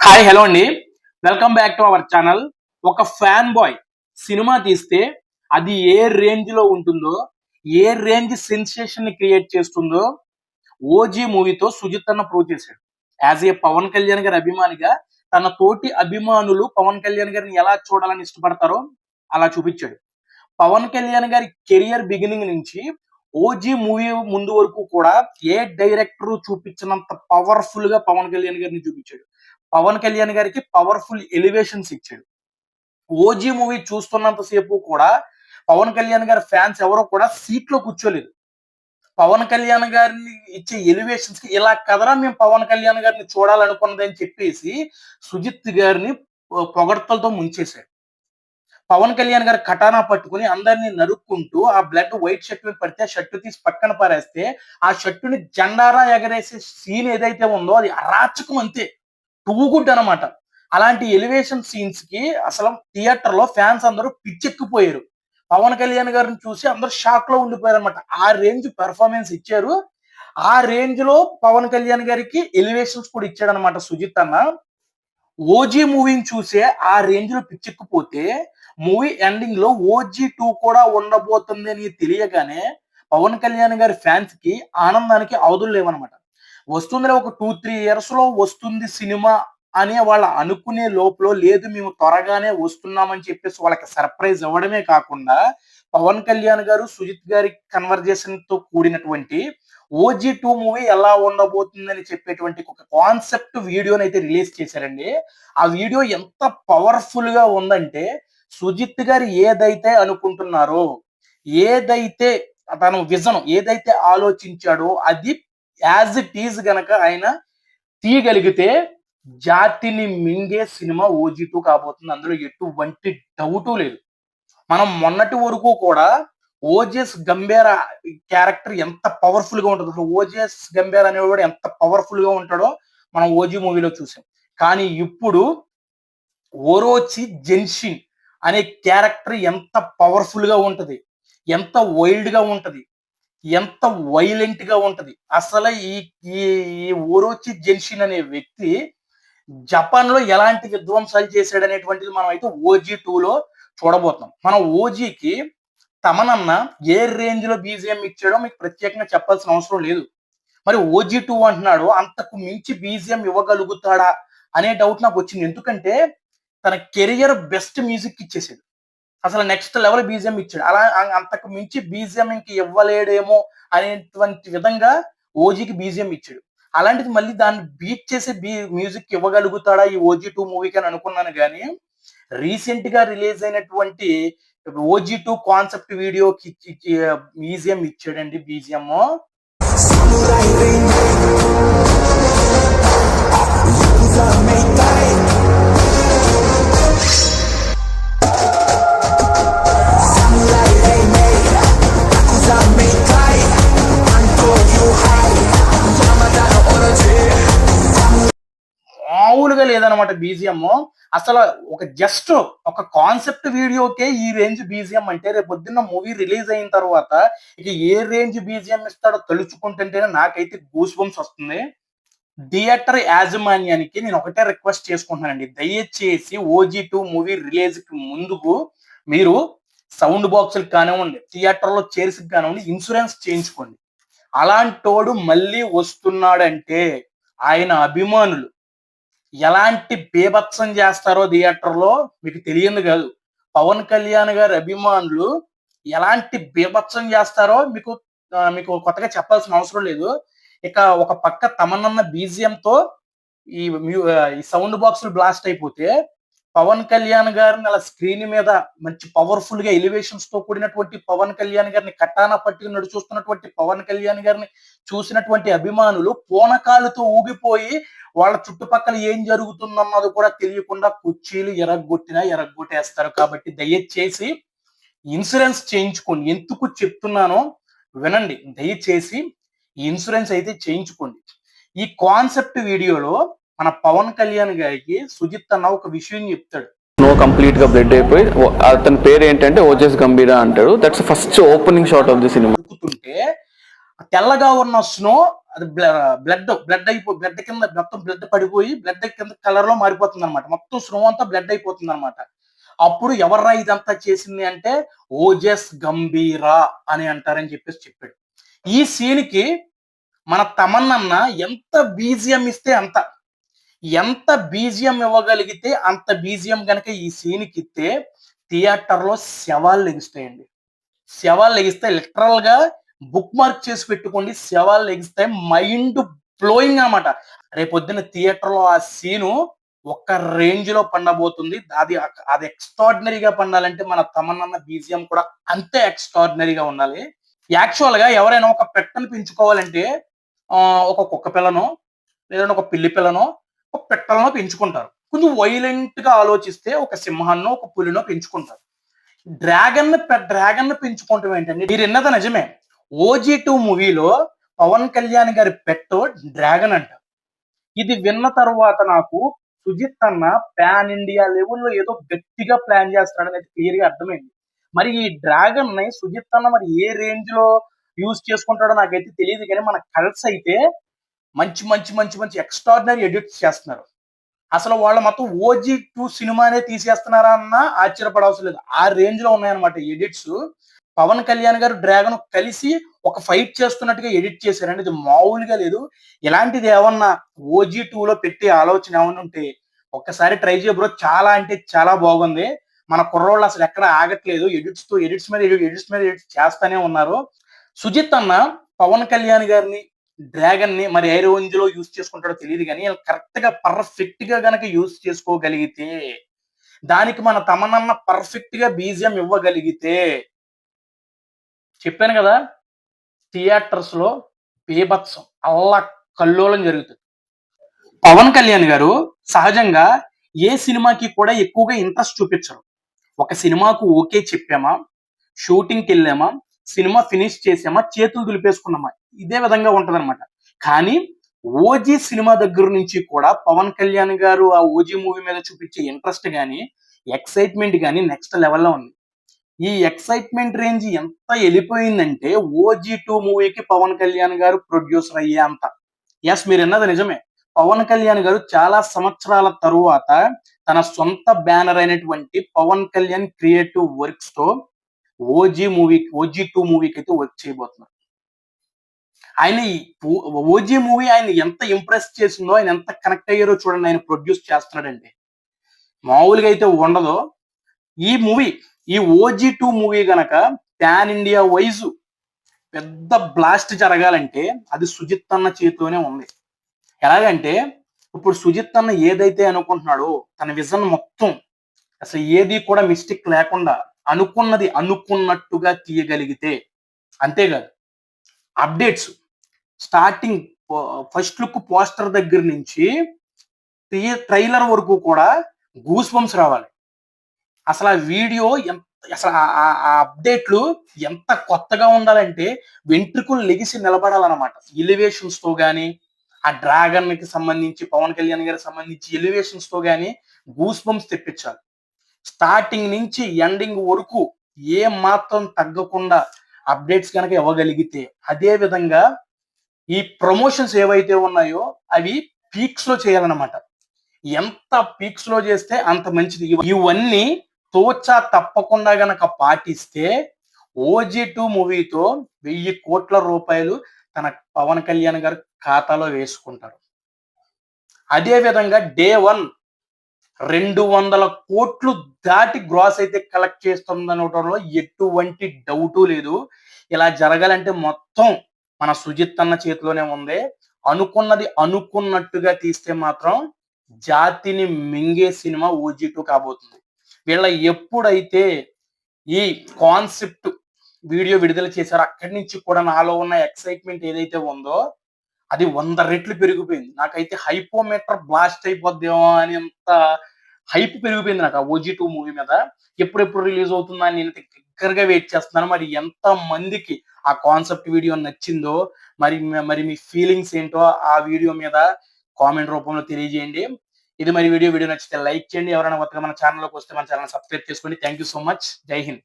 Hi hello అండి. Welcome back to our channel. ఒక fan boy cinema తీస్తే అది ఏ రేంజ్ లో ఉంటుందో, ఏ రేంజ్ సెన్సేషన్ ని క్రియేట్ చేస్తుందో ఓజీ మూవీతో సుజిత్ అన్న ప్రూవ్ చేశాడు. యాజ్ ఏ పవన్ కళ్యాణ్ గారి అభిమానిగా తన తోటి అభిమానులు పవన్ కళ్యాణ్ గారిని ఎలా చూడాలని ఇష్టపడతారో అలా చూపించాడు. పవన్ కళ్యాణ్ గారి కెరియర్ బిగినింగ్ నుంచి ఓజీ మూవీ ముందు వరకు కూడా ఏ డైరెక్టర్ చూపించినంత పవర్ఫుల్ గా పవన్ కళ్యాణ్ గారిని చూపించాడు. పవన్ కళ్యాణ్ గారికి పవర్ఫుల్ ఎలివేషన్స్ ఇచ్చాడు. ఓజీ మూవీ చూస్తున్నంత సేపు కూడా పవన్ కళ్యాణ్ గారి ఫ్యాన్స్ ఎవరో కూడా సీట్ లో కూర్చోలేదు. పవన్ కళ్యాణ్ గారిని ఇచ్చే ఎలివేషన్స్ కి ఇలా కదరా మేము పవన్ కళ్యాణ్ గారిని చూడాలనుకున్నదని చెప్పేసి సుజిత్ గారిని పొగడ్తలతో ముంచేశాడు. పవన్ కళ్యాణ్ గారు కటానా పట్టుకుని అందరినీ నరుక్కుంటూ ఆ బ్లడ్ వైట్ షర్ట్ మీద పడితే ఆ షర్ట్ తీసి పక్కన పారేస్తే ఆ షర్టుని జెండారా ఎగరేసే సీన్ ఏదైతే ఉందో అది అరాచకం అంతే. టూ గుడ్ అనమాట. అలాంటి ఎలివేషన్ సీన్స్ కి అసలు థియేటర్ లో ఫ్యాన్స్ అందరూ పిచ్చెక్కిపోయారు. పవన్ కళ్యాణ్ గారిని చూసి అందరూ షాక్ లో ఉండిపోయారు అనమాట. ఆ రేంజ్ పెర్ఫార్మెన్స్ ఇచ్చారు. ఆ రేంజ్ లో పవన్ కళ్యాణ్ గారికి ఎలివేషన్స్ కూడా ఇచ్చాడు అనమాట సుజిత్ అన్న. ఓజీ మూవీని చూసే ఆ రేంజ్ లో పిచ్చెక్కిపోతే మూవీ ఎండింగ్ లో ఓజీ 2 కూడా ఉండబోతుంది అని తెలియగానే పవన్ కళ్యాణ్ గారి ఫ్యాన్స్ కి ఆనందానికి అవధులు లేవనమాట. వస్తుందిలే ఒక 2-3 ఇయర్స్ లో వస్తుంది సినిమా అని వాళ్ళు అనుకునే లోపల లేదు మేము త్వరగానే వస్తున్నామని చెప్పేసి వాళ్ళకి సర్ప్రైజ్ ఇవ్వడమే కాకుండా పవన్ కళ్యాణ్ గారు సుజిత్ గారి కన్వర్జేషన్ తో కూడినటువంటి ఓజీ 2 మూవీ ఎలా ఉండబోతుందని చెప్పేటువంటి ఒక కాన్సెప్ట్ వీడియోని అయితే రిలీజ్ చేశారండి. ఆ వీడియో ఎంత పవర్ఫుల్ గా ఉందంటే సుజిత్ గారు ఏదైతే అనుకుంటున్నారో, ఏదైతే తన విజన్ ఏదైతే ఆలోచించాడో అది యాజ్ ఇట్ ఈజ్ గనక ఆయన తీయగలిగితే జాతిని మింగే సినిమా ఓజీ 2 కాబోతుంది. అందులో ఎటువంటి డౌటు లేదు. మనం మొన్నటి వరకు కూడా ఓజేఎస్ గంభీర క్యారెక్టర్ ఎంత పవర్ఫుల్ గా ఉంటుందో, అసలు ఓజేఎస్ గంభీర్ అనేవాడు ఎంత పవర్ఫుల్ గా ఉంటాడో మనం ఓజీ మూవీలో చూసాం. కానీ ఇప్పుడు ఓరోచి జెన్షిన్ అనే క్యారెక్టర్ ఎంత పవర్ఫుల్ గా ఉంటది, ఎంత వైల్డ్ గా ఉంటది, ఎంత వైలెంట్ గా ఉంటది. అసలు ఈ ఈ ఓరోచి జెన్షిన్ అనే వ్యక్తి జపాన్ లో ఎలాంటి విధ్వంసాలు చేశాడు అనేటువంటిది మనం అయితే ఓజీ 2 లో చూడబోతున్నాం. మనం ఓజీకి తమనన్న ఏ రేంజ్ లో బీజిఎం ఇచ్చాడో మీకు ప్రత్యేకంగా చెప్పాల్సిన అవసరం లేదు. మరి ఓజీ 2 అంటున్నాడు, అంతకు మించి బీజిఎం ఇవ్వగలుగుతాడా అనే డౌట్ నాకు వచ్చింది. ఎందుకంటే తన కెరియర్ బెస్ట్ మ్యూజిక్ ఇచ్చేసాడు. అసలు నెక్స్ట్ లెవెల్ బీజిఎం ఇచ్చాడు. అలా అంతకు మించి బీజిఎం ఇంక ఇవ్వలేడేమో అనేటువంటి విధంగా ఓజీకి బీజిఎం ఇచ్చాడు. అలాంటిది మళ్ళీ దాన్ని బీట్ చేసే మ్యూజిక్ ఇవ్వగలుగుతాడా ఈ ఓజీ 2 మూవీకి అని అనుకున్నాను. కానీ రీసెంట్ గా రిలీజ్ అయినటువంటి ఓజీ 2 కాన్సెప్ట్ వీడియోకి బీజిఎం ఇచ్చాడండి. బీజిఎం మామూలుగా లేదనమాట బీజిఎం. అసలు ఒక జస్ట్ ఒక కాన్సెప్ట్ వీడియోకే ఈ రేంజ్ బీజిఎం అంటే రేపు పొద్దున్న మూవీ రిలీజ్ అయిన తర్వాత ఇక ఏ రేంజ్ బీజిఎం ఇస్తాడో తలుచుకుంటుంటేనే నాకైతే గూస్ బంప్స్ వస్తుంది. థియేటర్ యాజమాన్యానికి నేను ఒకటే రిక్వెస్ట్ చేసుకుంటున్నానండి, దయచేసి ఓజీ 2 మూవీ రిలీజ్ కి ముందుకు మీరు సౌండ్ బాక్సులు కానివ్వండి, థియేటర్లో చైర్స్ కానివ్వండి ఇన్సూరెన్స్ చేయించుకోండి. అలాంటోడు మళ్ళీ వస్తున్నాడంటే ఆయన అభిమానులు ఎలాంటి బీభత్సం చేస్తారో థియేటర్లో మీకు తెలియదు కాదు. పవన్ కళ్యాణ్ గారి అభిమానులు ఎలాంటి బీభత్సం చేస్తారో మీకు కొత్తగా చెప్పాల్సిన అవసరం లేదు. ఇక ఒక పక్క తమనన్న బీజిఎం తో ఈ సౌండ్ బాక్సులు బ్లాస్ట్ అయిపోతే పవన్ కళ్యాణ్ గారిని అలా స్క్రీన్ మీద మంచి పవర్ఫుల్ గా ఎలివేషన్స్ తో కూడినటువంటి పవన్ కళ్యాణ్ గారిని కట్టానా పట్టుకుని నడుచూస్తున్నటువంటి పవన్ కళ్యాణ్ గారిని చూసినటువంటి అభిమానులు పూనకాలతో ఊగిపోయి వాళ్ళ చుట్టుపక్కల ఏం జరుగుతుందన్నది కూడా తెలియకుండా కుర్చీలు ఎరగొట్టేస్తారు. కాబట్టి దయచేసి ఇన్సూరెన్స్ చేయించుకోండి. ఎందుకు చెప్తున్నానో వినండి. దయచేసి ఇన్సూరెన్స్ అయితే చేయించుకోండి. ఈ కాన్సెప్ట్ వీడియోలో మన పవన్ కళ్యాణ్ గారికి సుజిత్ అన్న ఒక విషయం చెప్తాడు. స్నో కంప్లీట్ గా బ్లడ్ అయిపోయి అతని పేరు ఏంటంటే ఓజేఎస్ గంభీరా అంటాడు. That's first opening shot of the cinema. తెల్లగా ఉన్న స్నో అది బ్లడ్ కింద మొత్తం బ్లడ్ పడిపోయి బ్లడ్ కింద కలర్ లో మారిపోతుంది అనమాట. మొత్తం స్నో అంతా బ్లడ్ అయిపోతుంది అనమాట. అప్పుడు ఎవర్రా ఇదంతా చేసింది అంటే ఓజస్ గంభీరా అని అంటారని చెప్పాడు. ఈ సీన్ కి మన తమన్నన్న ఎంత బీజిఎం ఇస్తే అంత, ఎంత బీజిఎం ఇవ్వగలిగితే అంత బీజిఎం గనక ఈ సీన్ కి ఇస్తే థియేటర్ లో శవాలు లెగుస్తాయండి. శవాలు లెగిస్తాయి, లిటరల్ గా బుక్ మార్క్ చేసి పెట్టుకోండి. శవాలు లెగిస్తాయి, మైండ్ బ్లోయింగ్ అన్నమాట. రేపొద్దున థియేటర్ లో ఆ సీను ఒక రేంజ్ లో పండబోతుంది. అది ఎక్స్ట్రాడినరీగా పండాలంటే మన తమన్నన్న బీజిఎం కూడా అంతే ఎక్స్ట్రాడినరీగా ఉండాలి. యాక్చువల్ గా ఎవరైనా ఒక పెట్టను పెంచుకోవాలంటే ఒక కుక్క పిల్లనో లేదంటే ఒక పిల్లి పిల్లనో ఒక పెట్టలనో పెంచుకుంటారు. కొంచెం వైలెంట్ గా ఆలోచిస్తే ఒక సింహాన్నో ఒక పులినో పెంచుకుంటారు. డ్రాగన్ పెంచుకోవటం ఏంటండి? మీరు విన్నది నిజమే. OG2 మూవీలో పవన్ కళ్యాణ్ గారి పెట్ డ్రాగన్ అంట. ఇది విన్న తర్వాత నాకు సుజిత్ అన్న పాన్ ఇండియా లెవెల్లో ఏదో గట్టిగా ప్లాన్ చేస్తున్నాడని అయితే క్లియర్ గా అర్థమైంది. మరి ఈ డ్రాగన్ ని సుజిత్ అన్న మరి ఏ రేంజ్ లో యూజ్ చేసుకుంటాడో నాకైతే తెలియదు, కానీ మన కల్స్ అయితే మంచి మంచి మంచి మంచి ఎక్స్ట్రాడినరీ ఎడిట్స్ చేస్తున్నారు. అసలు వాళ్ళ మొత్తం OG2 సినిమానే తీసేస్తున్నారా అన్న ఆశ్చర్యపడవసరం లేదు. ఆ రేంజ్ లో ఉన్నాయన్నమాట ఎడిట్స్. పవన్ కళ్యాణ్ గారు డ్రాగన్ కలిసి ఒక ఫైట్ చేస్తున్నట్టుగా ఎడిట్ చేశారండి. ఇది మామూలుగా లేదు. ఇలాంటిది ఏమన్నా OG2 లో పెట్టే ఆలోచన ఏమన్నా ఉంటే ఒక్కసారి ట్రై చేయ బ్రో. చాలా అంటే చాలా బాగుంది. మన కుర్రోళ్ళు అసలు ఎక్కడ ఆగట్లేదు. ఎడిట్స్ మీద ఎడిట్స్ చేస్తానే ఉన్నారు. సుజిత్ అన్న పవన్ కళ్యాణ్ గారిని డ్రాగన్ ని మరి ఏ రేంజ్ లో యూజ్ చేసుకుంటాడో తెలియదు, కానీ కరెక్ట్ గా పర్ఫెక్ట్ గా గనక యూజ్ చేసుకోగలిగితే, దానికి మన తమనన్న పర్ఫెక్ట్ గా బీజిఎం ఇవ్వగలిగితే, చెప్పాను కదా, థియేటర్స్ లో బీభత్సం అల్లా కల్లోలం జరుగుతుంది. పవన్ కళ్యాణ్ గారు సహజంగా ఏ సినిమాకి కూడా ఎక్కువగా ఇంట్రెస్ట్ చూపించరు. ఒక సినిమాకు ఓకే చెప్పామా, షూటింగ్కి వెళ్ళామా, సినిమా ఫినిష్ చేసామా, చేతులు దులిపేసుకున్నామా, ఇదే విధంగా ఉంటదన్నమాట. కానీ ఓజీ సినిమా దగ్గర నుంచి కూడా పవన్ కళ్యాణ్ గారు ఆ ఓజీ మూవీ మీద చూపించే ఇంట్రెస్ట్ గానీ, ఎక్సైట్మెంట్ గానీ నెక్స్ట్ లెవెల్లో ఉంది. ఈ ఎక్సైట్మెంట్ రేంజ్ ఎంత వెళ్ళిపోయిందంటే OG2 మూవీకి పవన్ కళ్యాణ్ గారు ప్రొడ్యూసర్ అయ్యే అంత. ఎస్, మీరు విన్నది నిజమే. పవన్ కళ్యాణ్ గారు చాలా సంవత్సరాల తరువాత తన సొంత బ్యానర్ అయినటువంటి పవన్ కళ్యాణ్ క్రియేటివ్ వర్క్స్ తో OG2 మూవీకి అయితే వర్క్ చేయబోతున్నారు. ఆయన ఓజీ మూవీ ఆయన ఎంత ఇంప్రెస్ చేసిందో, ఆయన ఎంత కనెక్ట్ అయ్యారో చూడండి. ఆయన ప్రొడ్యూస్ చేస్తున్నాడండి, మామూలుగా అయితే ఉండదు. ఈ OG2 మూవీ గనక పాన్ ఇండియా వైజ్ పెద్ద బ్లాస్ట్ జరగాలంటే అది సుజిత్ అన్న చేతిలోనే ఉంది. ఎలాగంటే ఇప్పుడు సుజిత్ అన్న ఏదైతే అనుకుంటున్నాడో తన విజన్ మొత్తం అసలు ఏది కూడా మిస్టేక్ లేకుండా అనుకున్నది అనుకున్నట్టుగా తీయగలిగితే, అంతేకాదు updates starting first look poster దగ్గర నుంచి ట్రైలర్ వరకు కూడా గూస్ బంప్స్ రావాలి. అసలు ఆ వీడియో అసలు ఆ అప్డేట్లు ఎంత కొత్తగా ఉండాలంటే వెంట్రుకలు లెగిసి నిలబడాలన్నమాట. ఎలివేషన్స్ తో గానీ, ఆ డ్రాగన్ కి సంబంధించి పవన్ కళ్యాణ్ గారికి సంబంధించి ఎలివేషన్స్ తో గానీ గూస్ బంప్స్ తెప్పించాలి. స్టార్టింగ్ నుంచి ఎండింగ్ వరకు ఏ మాత్రం తగ్గకుండా అప్డేట్స్ కనుక ఇవ్వగలిగితే, అదే విధంగా ఈ ప్రమోషన్స్ ఏవైతే ఉన్నాయో అవి పీక్స్ లో చేయాలన్నమాట. ఎంత పీక్స్ లో చేస్తే అంత మంచిది. ఇవన్నీ తోచా తప్పకుండా గనక పాటిస్తే OG2 మూవీతో 1000 కోట్ల రూపాయలు తన పవన్ కళ్యాణ్ గారు ఖాతాలో వేసుకుంటారు. అదే విధంగా డే 1 200 కోట్లు దాటి గ్రాస్ అయితే కలెక్ట్ చేస్తుందనడంలో ఎటువంటి డౌటు లేదు. ఇలా జరగాలంటే మొత్తం మన సుజిత్ అన్న చేతిలోనే ఉంది. అనుకున్నది అనుకున్నట్టుగా తీస్తే మాత్రం జాతిని మింగే సినిమా OG2 కాబోతుంది. వీళ్ళ ఎప్పుడైతే ఈ కాన్సెప్ట్ వీడియో విడుదల చేశారో అక్కడి నుంచి కూడా నాలో ఉన్న ఎక్సైట్మెంట్ ఏదైతే ఉందో అది 100 రెట్లు పెరిగిపోయింది. నాకైతే హైపోమీటర్ బ్లాస్ట్ అయిపోద్దేమో అని అంత హైప్ పెరిగిపోయింది నాకు ఆ OG2 మూవీ మీద. ఎప్పుడెప్పుడు రిలీజ్ అవుతుందా అని నేను దగ్గరగా వెయిట్ చేస్తున్నాను. మరి ఎంత మందికి ఆ కాన్సెప్ట్ వీడియో నచ్చిందో, మరి మీ ఫీలింగ్స్ ఏంటో ఆ వీడియో మీద కామెంట్ రూపంలో తెలియజేయండి. ఇది మరి వీడియో నచ్చితే లైక్ చేయండి. ఎవరైనా కొత్తగా మన ఛానల్లోకి వస్తే మన ఛానల్ సబ్స్క్రైబ్ చేసుకోండి. Thank you so much. జై హింద్.